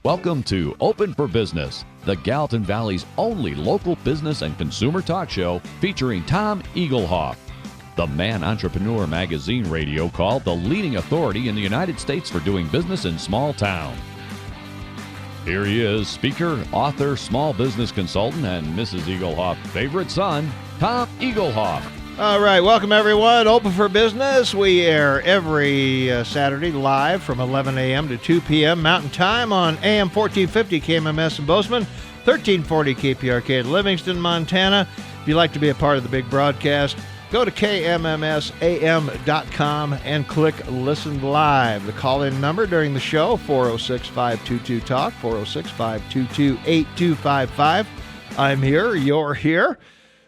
Welcome to Open for Business, the Gallatin Valley's only local business and consumer talk show featuring Tom Egelhoff, the Man Entrepreneur magazine radio called the leading authority in the United States for doing business in small town. Here he is, speaker, author, small business consultant, and Mrs. Egelhoff's favorite son, Tom Egelhoff. All right, welcome everyone. Open for Business. We air every Saturday live from 11 a.m. to 2 p.m. Mountain Time on AM 1450 KMMS in Bozeman, 1340 KPRK in Livingston, Montana. If you'd like to be a part of the big broadcast, go to KMMSAM.com and click Listen Live. The call-in number during the show, 406-522-TALK, 406-522-8255. I'm here, you're here.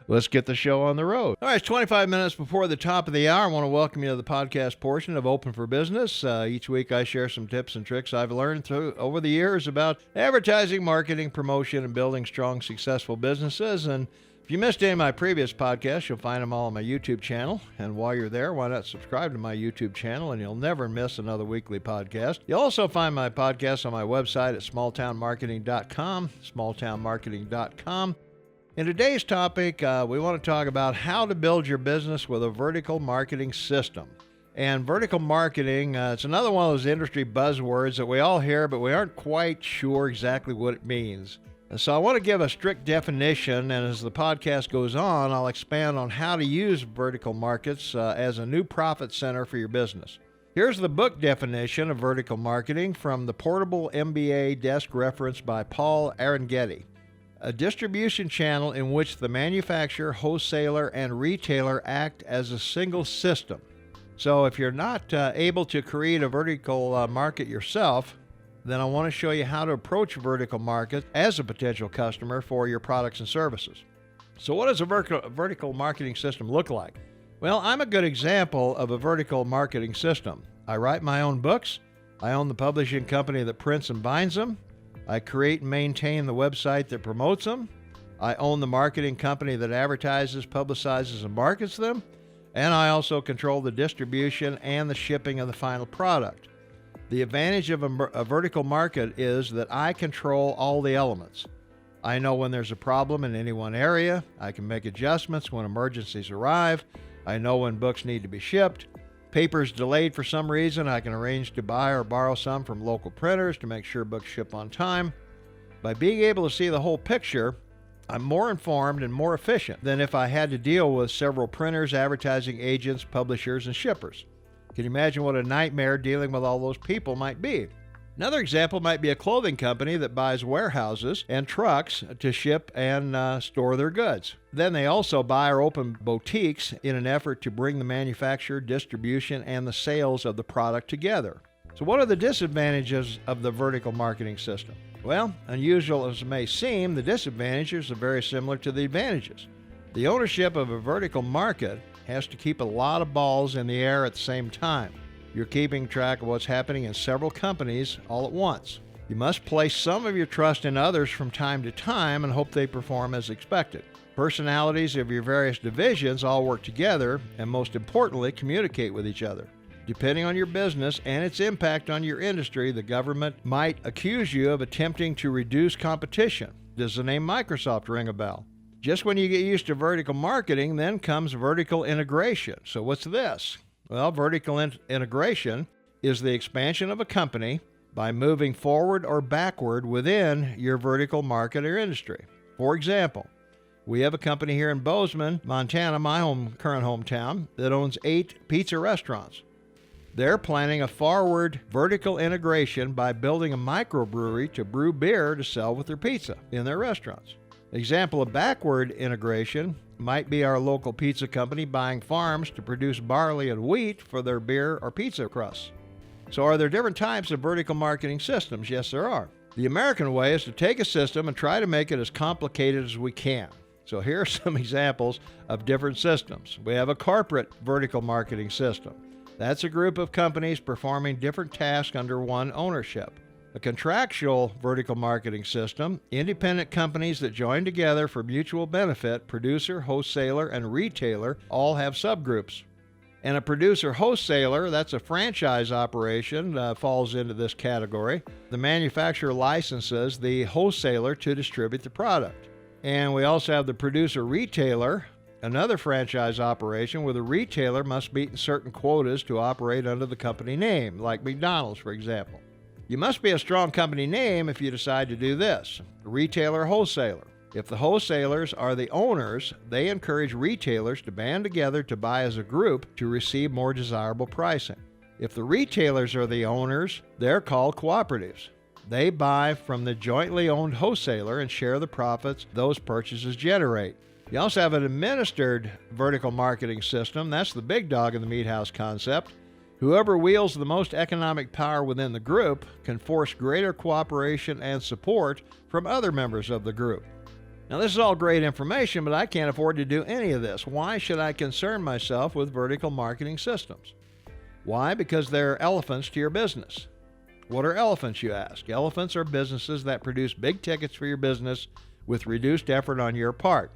Let's get the show on the road. All right, it's 25 minutes before the top of the hour. I want to welcome you to the podcast portion of Open for Business. Each week I share some tips and tricks I've learned over the years about advertising, marketing, promotion, and building strong, successful businesses. And if you missed any of my previous podcasts, you'll find them all on my YouTube channel. And while you're there, why not subscribe to my YouTube channel, and you'll never miss another weekly podcast. You'll also find my podcasts on my website at smalltownmarketing.com, smalltownmarketing.com. In today's topic, we want to talk about how to build your business with a vertical marketing system. And vertical marketing, it's another one of those industry buzzwords that we all hear, but we aren't quite sure exactly what it means. And so I want to give a strict definition, and as the podcast goes on, I'll expand on how to use vertical markets as a new profit center for your business. Here's the book definition of vertical marketing from the Portable MBA Desk Reference by Paul Arengeti. A distribution channel in which the manufacturer, wholesaler, and retailer act as a single system. So if you're not able to create a vertical market yourself, then I want to show you how to approach vertical market as a potential customer for your products and services. So what does a vertical marketing system look like? Well, I'm a good example of a vertical marketing system. I write my own books. I own the publishing company that prints and binds them. I create and maintain the website that promotes them. I own the marketing company that advertises, publicizes, and markets them. And I also control the distribution and the shipping of the final product. The advantage of a vertical market is that I control all the elements. I know when there's a problem in any one area. I can make adjustments when emergencies arrive. I know when books need to be shipped. Paper's delayed for some reason, I can arrange to buy or borrow some from local printers to make sure books ship on time. By being able to see the whole picture, I'm more informed and more efficient than if I had to deal with several printers, advertising agents, publishers, and shippers. Can you imagine what a nightmare dealing with all those people might be? Another example might be a clothing company that buys warehouses and trucks to ship and store their goods. Then they also buy or open boutiques in an effort to bring the manufacture, distribution, and the sales of the product together. So what are the disadvantages of the vertical marketing system? Well, unusual as it may seem, the disadvantages are very similar to the advantages. The ownership of a vertical market has to keep a lot of balls in the air at the same time. You're keeping track of what's happening in several companies all at once. You must place some of your trust in others from time to time and hope they perform as expected. Personalities of your various divisions all work together and, most importantly, communicate with each other. Depending on your business and its impact on your industry, the government might accuse you of attempting to reduce competition. Does the name Microsoft ring a bell? Just when you get used to vertical marketing, then comes vertical integration. So what's this? Well, vertical integration is the expansion of a company by moving forward or backward within your vertical market or industry. For example, we have a company here in Bozeman, Montana, my current hometown, that owns 8 pizza restaurants. They're planning a forward vertical integration by building a microbrewery to brew beer to sell with their pizza in their restaurants. Example of backward integration might be our local pizza company buying farms to produce barley and wheat for their beer or pizza crusts. So are there different types of vertical marketing systems? Yes, there are. The American way is to take a system and try to make it as complicated as we can. So here are some examples of different systems. We have a corporate vertical marketing system. That's a group of companies performing different tasks under one ownership. A contractual vertical marketing system, independent companies that join together for mutual benefit, producer, wholesaler, and retailer, all have subgroups. And a producer wholesaler, that's a franchise operation, falls into this category. The manufacturer licenses the wholesaler to distribute the product. And we also have the producer retailer, another franchise operation where the retailer must meet certain quotas to operate under the company name, like McDonald's, for example. You must be a strong company name if you decide to do this. Retailer, wholesaler. If the wholesalers are the owners, they encourage retailers to band together to buy as a group to receive more desirable pricing. If the retailers are the owners, they're called cooperatives. They buy from the jointly owned wholesaler and share the profits those purchases generate. You also have an administered vertical marketing system. That's the big dog in the meat house concept. Whoever wields the most economic power within the group can force greater cooperation and support from other members of the group. Now, this is all great information, but I can't afford to do any of this. Why should I concern myself with vertical marketing systems? Why? Because they're elephants to your business. What are elephants, you ask? Elephants are businesses that produce big tickets for your business with reduced effort on your part.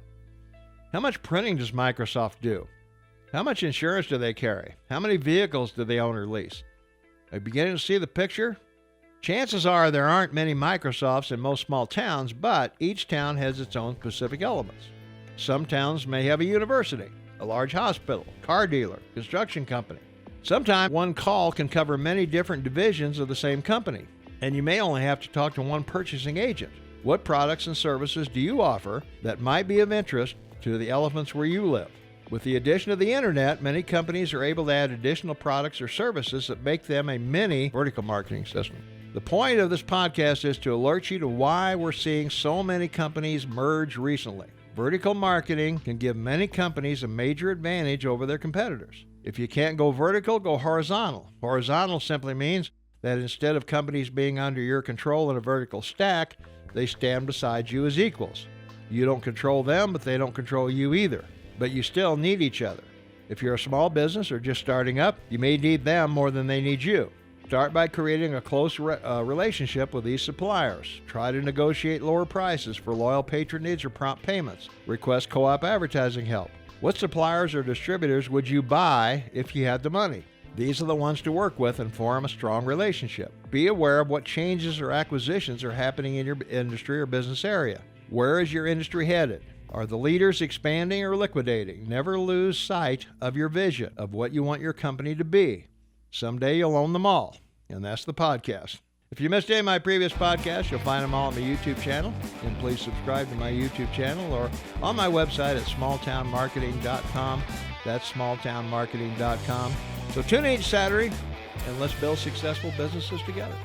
How much printing does Microsoft do? How much insurance do they carry? How many vehicles do they own or lease? Are you beginning to see the picture? Chances are there aren't many Microsofts in most small towns, but each town has its own specific elements. Some towns may have a university, a large hospital, car dealer, construction company. Sometimes one call can cover many different divisions of the same company, and you may only have to talk to one purchasing agent. What products and services do you offer that might be of interest to the elephants where you live? With the addition of the internet, many companies are able to add additional products or services that make them a mini vertical marketing system. The point of this podcast is to alert you to why we're seeing so many companies merge recently. Vertical marketing can give many companies a major advantage over their competitors. If you can't go vertical, go horizontal. Horizontal simply means that instead of companies being under your control in a vertical stack, they stand beside you as equals. You don't control them, but they don't control you either. But you still need each other. If you're a small business or just starting up, you may need them more than they need you. Start by creating a close relationship with these suppliers. Try to negotiate lower prices for loyal patronage or prompt payments. Request co-op advertising help. What suppliers or distributors would you buy if you had the money? These are the ones to work with and form a strong relationship. Be aware of what changes or acquisitions are happening in your industry or business area. Where is your industry headed? Are the leaders expanding or liquidating? Never lose sight of your vision of what you want your company to be. Someday you'll own them all. And that's the podcast. If you missed any of my previous podcasts, you'll find them all on my YouTube channel. And please subscribe to my YouTube channel or on my website at smalltownmarketing.com. That's smalltownmarketing.com. So tune in each Saturday and let's build successful businesses together.